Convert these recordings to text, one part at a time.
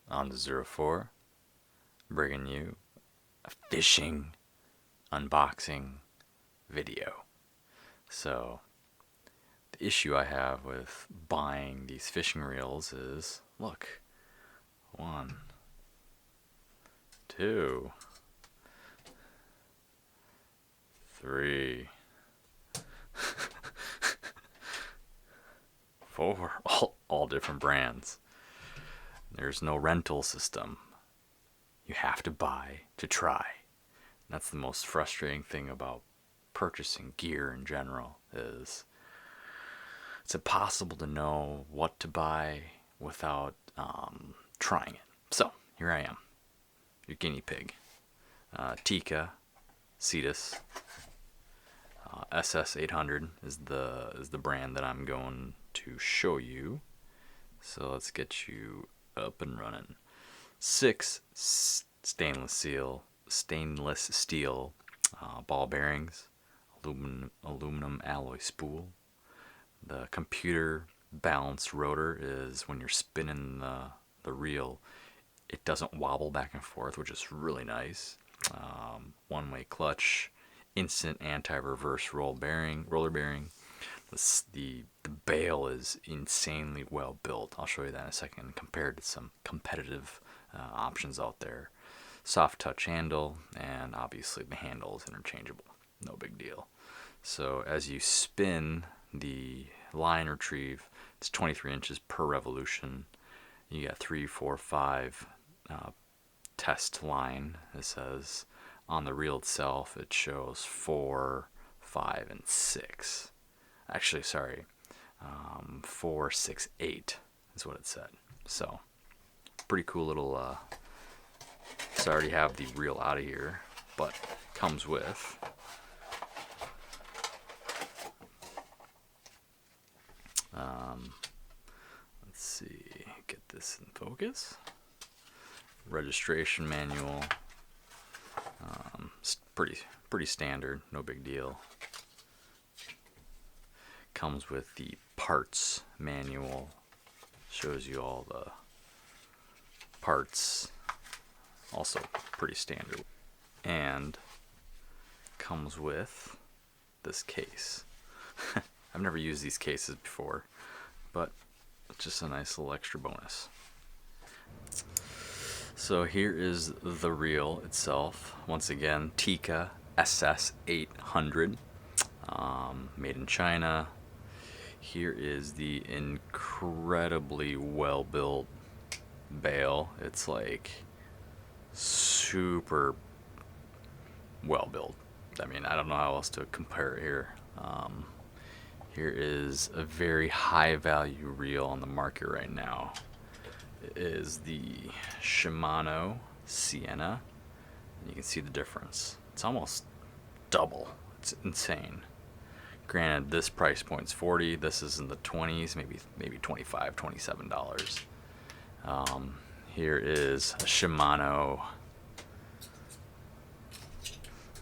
on the 04, bringing you a fishing unboxing video. So, the issue I have with buying these fishing reels is, look, 1, 2, 3, 4, all different brands. There's no rental system. You have to buy to try. That's the most frustrating thing about purchasing gear in general, is it's impossible to know what to buy without trying it. So here I am, your guinea pig. Tica, Cetus SS800 is the brand that I'm going to show you. So let's get you up and running. 6 stainless steel ball bearings, aluminum alloy spool. The computer balanced rotor is when you're spinning the reel, it doesn't wobble back and forth, which is really nice. One-way clutch, instant anti-reverse roller bearing. The bail is insanely well built. I'll show you that in a second, compared to some competitive options out there. Soft touch handle, and obviously the handle is interchangeable. No big deal. So as you spin the line retrieve, it's 23 inches per revolution. You got 3, 4, 5 test line. It says on the reel itself it shows 4, 5, and 6. Actually, sorry, 4, 6, 8 is what it said. So pretty cool little. So I already have the reel out of here, but comes with let's see, get this in focus. Registration manual. Pretty standard, no big deal. Comes with the parts manual. Shows you all the parts. Also pretty standard. And comes with this case. I've never used these cases before, but it's just a nice little extra bonus. So here is the reel itself. Once again, Tica SS800, made in China. Here is the incredibly well built bail. It's like super well built. I mean, I don't know how else to compare it here. Here is a very high value reel on the market right now. It is the Shimano Sienna. And you can see the difference. It's almost double. It's insane. Granted, this price point's $40. This is in the 20s, maybe $25, $27. Here is a Shimano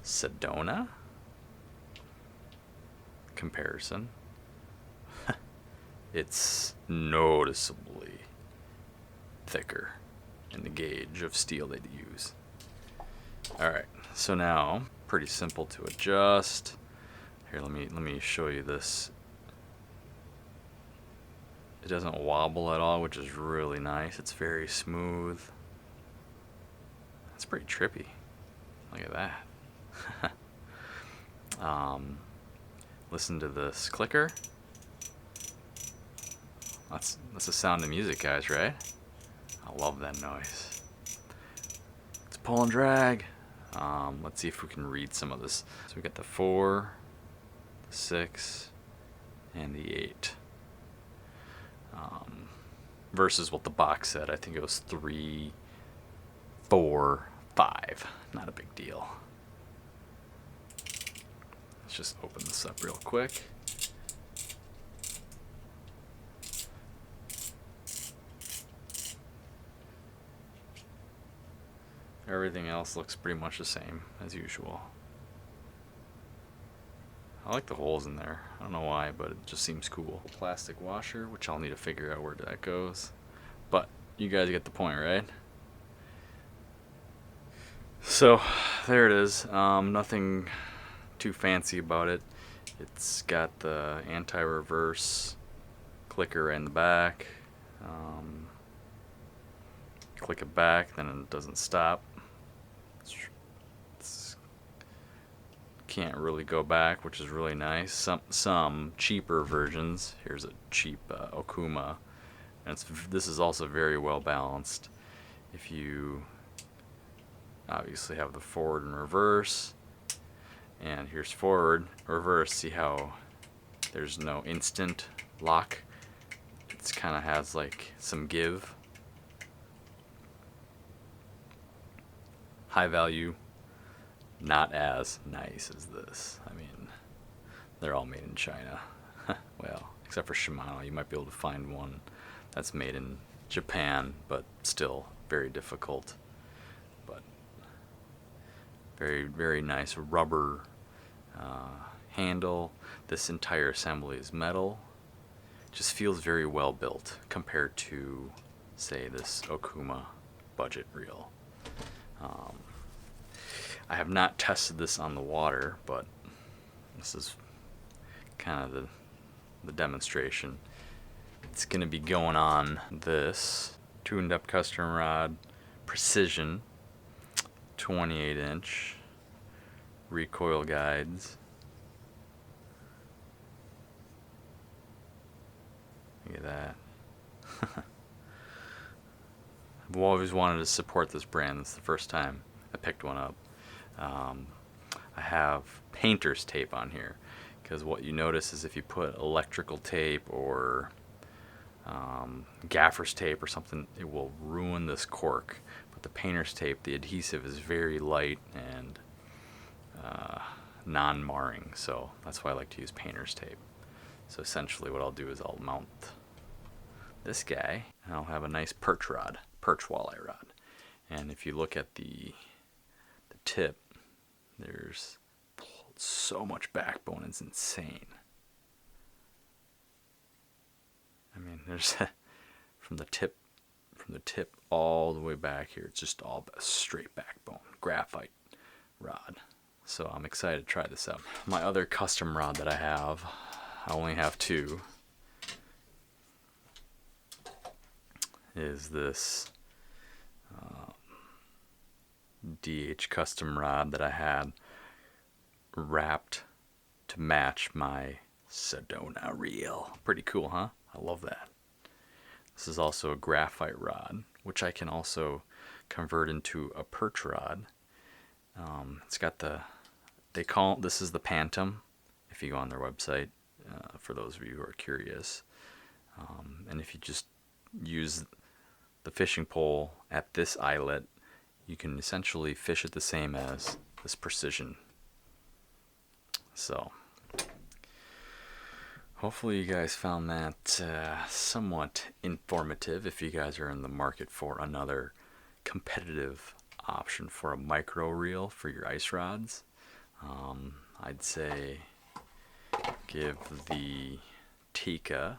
Sedona comparison. It's noticeably thicker in the gauge of steel they use. Alright, so now pretty simple to adjust. Here, let me show you this. It doesn't wobble at all, which is really nice. It's very smooth. That's pretty trippy. Look at that. Listen to this clicker. That's the sound of music, guys, right? I love that noise. It's pull and drag. Let's see if we can read some of this. So we got the 4, the 6, and the 8. Versus what the box said. I think it was 3, 4, 5. Not a big deal. Let's just open this up real quick. Everything else looks pretty much the same as usual. I like the holes in there. I don't know why, but it just seems cool. Plastic washer, which I'll need to figure out where that goes. But you guys get the point, right? So there it is. Nothing too fancy about it. It's got the anti-reverse clicker in the back. Click it back, then it doesn't stop. It's can't really go back, which is really nice. Some cheaper versions. Here's a cheap Okuma, and this is also very well balanced. If you obviously have the forward and reverse, and here's forward, reverse. See how there's no instant lock? It's kind of has like some give. High value, not as nice as this. I mean, they're all made in China. Well, except for Shimano. You might be able to find one that's made in Japan, but still very difficult. But very, very nice rubber handle. This entire assembly is metal. Just feels very well built compared to, say, this Okuma budget reel. I have not tested this on the water, but this is kind of the demonstration. It's going to be going on this tuned up custom rod, precision, 28-inch, recoil guides. Look at that. I've always wanted to support this brand. This is the first time I picked one up. I have painter's tape on here, because what you notice is if you put electrical tape or gaffer's tape or something, it will ruin this cork. But the painter's tape, the adhesive is very light and non-marring, so that's why I like to use painter's tape. So essentially what I'll do is I'll mount this guy, and I'll have a nice perch walleye rod. And if you look at the tip, there's so much backbone, it's insane. I mean, there's from the tip all the way back here, it's just all straight backbone, graphite rod. So I'm excited to try this out. My other custom rod that I only have two, is this DH custom rod that I had wrapped to match my Sedona reel. Pretty cool, huh? I love that. This is also a graphite rod, which I can also convert into a perch rod. It's got this is the Phantom, if you go on their website, for those of you who are curious. And if you just use the fishing pole at this eyelet, you can essentially fish it the same as this precision. So hopefully you guys found that somewhat informative if you guys are in the market for another competitive option for a micro reel for your ice rods. I'd say give the Tica,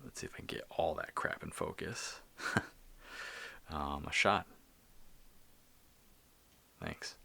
let's see if I can get all that crap in focus, a shot. Thanks.